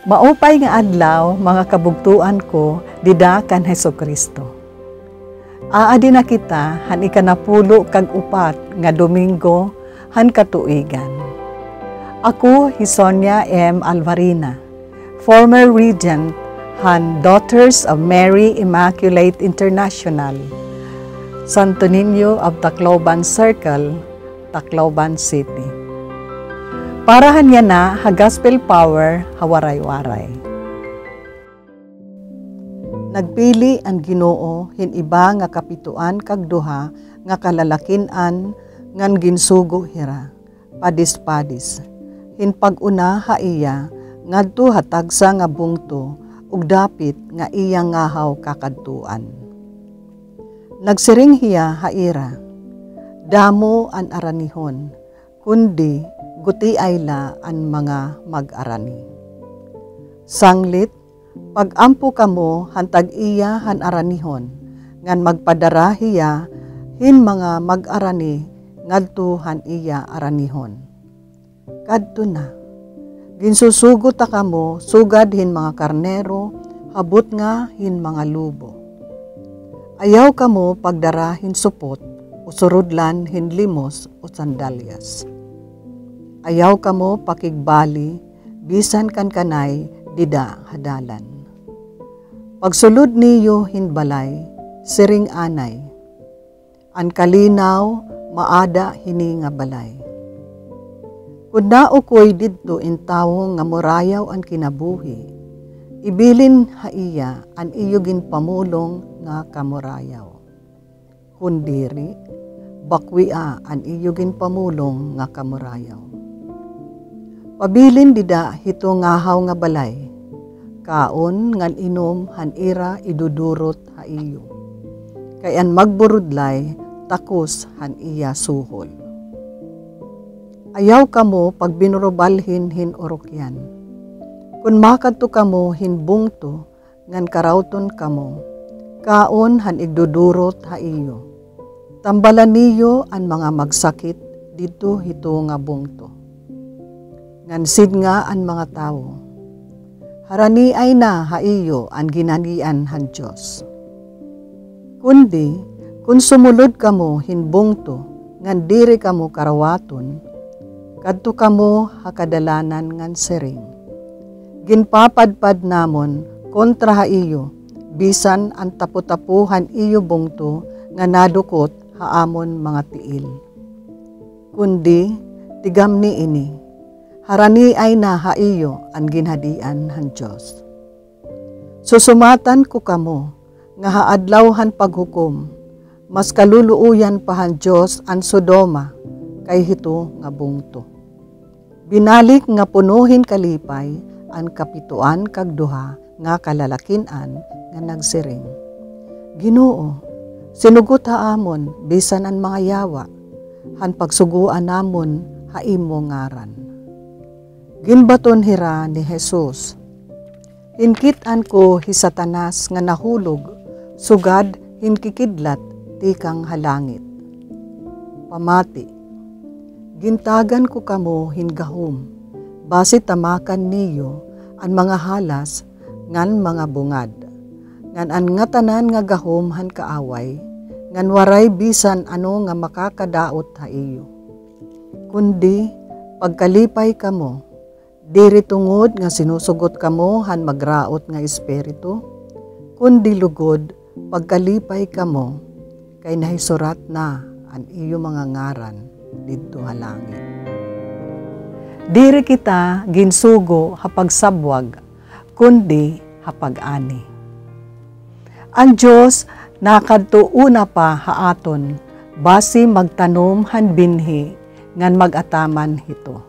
Maupay nga adlaw mga kabugtuan ko dida kan Hesukristo. Aadi na kita han ikanapulo kag upat nga Domingo han katuigan. Ako Hisonia M. Alvarina, former regent han Daughters of Mary Immaculate International, Santo Niño of Tacloban Circle, Tacloban City. Parahan niya na ha gospel power hawaray-waray. Nagpili ang Ginoo hiniba nga kapituan kag duha nga kalalakin-an ngan ginsugo hira, padis-padis. Hinpag-una ha iya ngadto hatagsa nga bungto ug dapit nga iya ngahaw kakadtuan. Nagsiring hiya haira, damo an aranihon, kundi guti ayla an mga mag-arani. Sanglit, pag-ampo kamo hantag iya han aranihon, ngan magpadara hiya hin mga mag-arani ngadto han iya aranihon. Kadto na, ginsusugot ta kamo sugad hin mga karnero, habot nga hin mga lubo. Ayaw kamo pagdara hin supot, usurudlan hin limos o sandalyas. Ayaw kamo pakigbali, bisan kan kanay, dida hadalan. Pagsulod niyo hinbalay, siring anay. An kalinaw, maada hini nga balay. Kunda ukoy didto in tawo nga murayaw an kinabuhi, ibilin haiya an iyo ginpamulong nga kamurayaw. Kundiri, bakwia an iyo ginpamulong nga kamurayaw. Pabilin dida hito ngahaw nga balay, kaon ngan inom han ira idudurot ha iyo. Kayan magburudlay, takos han iya suhol. Ayaw kamo pag binurubalhin hin orokyan. Kun makadto kamo hin bungto, ngan karawton kamo, kaon han igdudurot ha iyo. Tambalan niyo an mga magsakit dito hito nga bungto. Ngansid nga an mga tao, harani ay na haiyo ang ginanian han Diyos. Kundi, kung sumulod kamo hinbungto, ngan diri kamo karawaton, kadto kamo hakadalanan ngan sering. Ginpapadpad namon kontra haiyo, bisan ang tapu-tapuhan iyo bungto, nga nadukot haamon mga tiil. Kundi, tigam ni ini, harani ay na haiyo ang ginhadian han Diyos. Susumatan ko kamo, nga haadlawhan paghukom, mas kaluluuyan pa han Diyos ang Sodoma, kay hito nga bungto. Binalik nga punuhin kalipay, ang kapituan kag duha nga kalalakinan nga nagsiring. Ginoo, sinugot haamon, bisan ang mga yawa, han pagsuguan namon haimo ngaran. Ginbaton hira ni Jesus. Hinkitan ko hi Satanas nga nahulog, sugad hinkikidlat tikang halangit. Pamati. Gintagan ko kamo hingahom, base tamakan niyo ang mga halas ngan mga bungad. Ngan an nga tanan nga gahom han kaaway, ngan waray bisan ano nga makakadaot ha iyo. Kundi pagkalipay kamo, diri tungod nga sinusugot kamo han magraot nga espiritu, kundi lugod pagkalipay kamo, kay nahisurat na ang iyo mga ngaran didto ha langit. Diri kita ginsugo hapagsabwag, kundi hapag-ani. Ang Diyos nakadto una pa haaton, basi magtanom han binhi, ngan mag-ataman hito.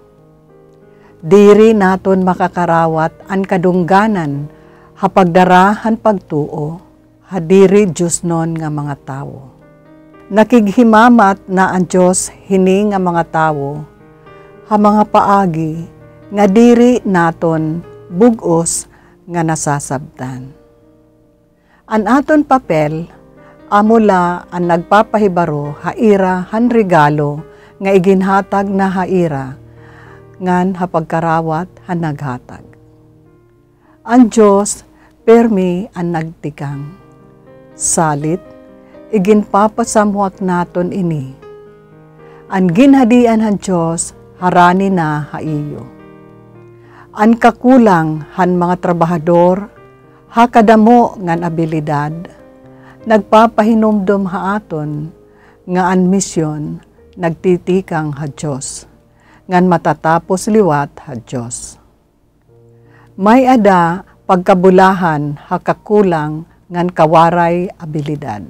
Diri naton makakarawat ang kadungganan, hapagdarahan pagtuo, hadiri Diyos non nga mga tao. Nakighimamat na ang Diyos hini nga mga tao, ha mga paagi, nga diri naton bugos nga nasasabtan. An aton papel, amula ang nagpapahibaro haira han regalo nga iginhatag na haira, ngan hapagkarawat han naghatag. Ang Diyos permi ang nagtikang. Salit, iginpapasamuak naton ini. Ang ginhadian han Diyos, harani na haiyo. Ang kakulang han mga trabahador, hakadamo ngan abilidad, nagpapahinomdom haaton, nga an misyon, nagtitikang ha Diyos, ngan matatapos liwat ha Diyos. May ada pagkabulahan hakakulang ngan kawaray abilidad.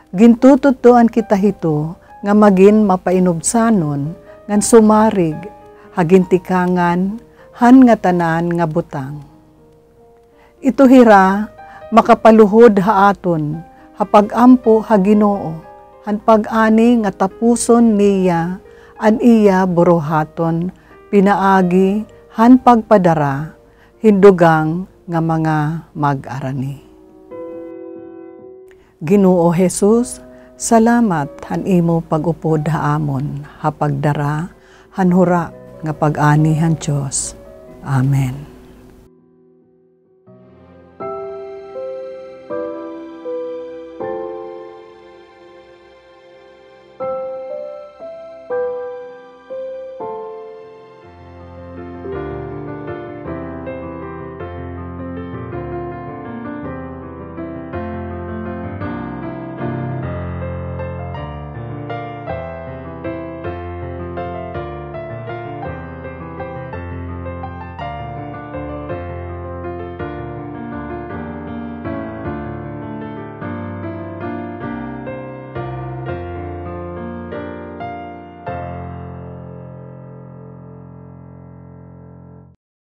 Gintututuan kita hito nga magin mapainubsanon ngan sumarig hagintikangan han nga tanan nga butang. Ito hira makapaluhod haaton hapag-ampo ha Ginoo han pag-ani nga tapuson niya an iya buruhaton pinaagi han pagpadara hindugang nga mga mag-arani. Ginoo Jesus, salamat han imo pag-upod haamon hapagdara han hura nga pag-ani han Diyos. Amen.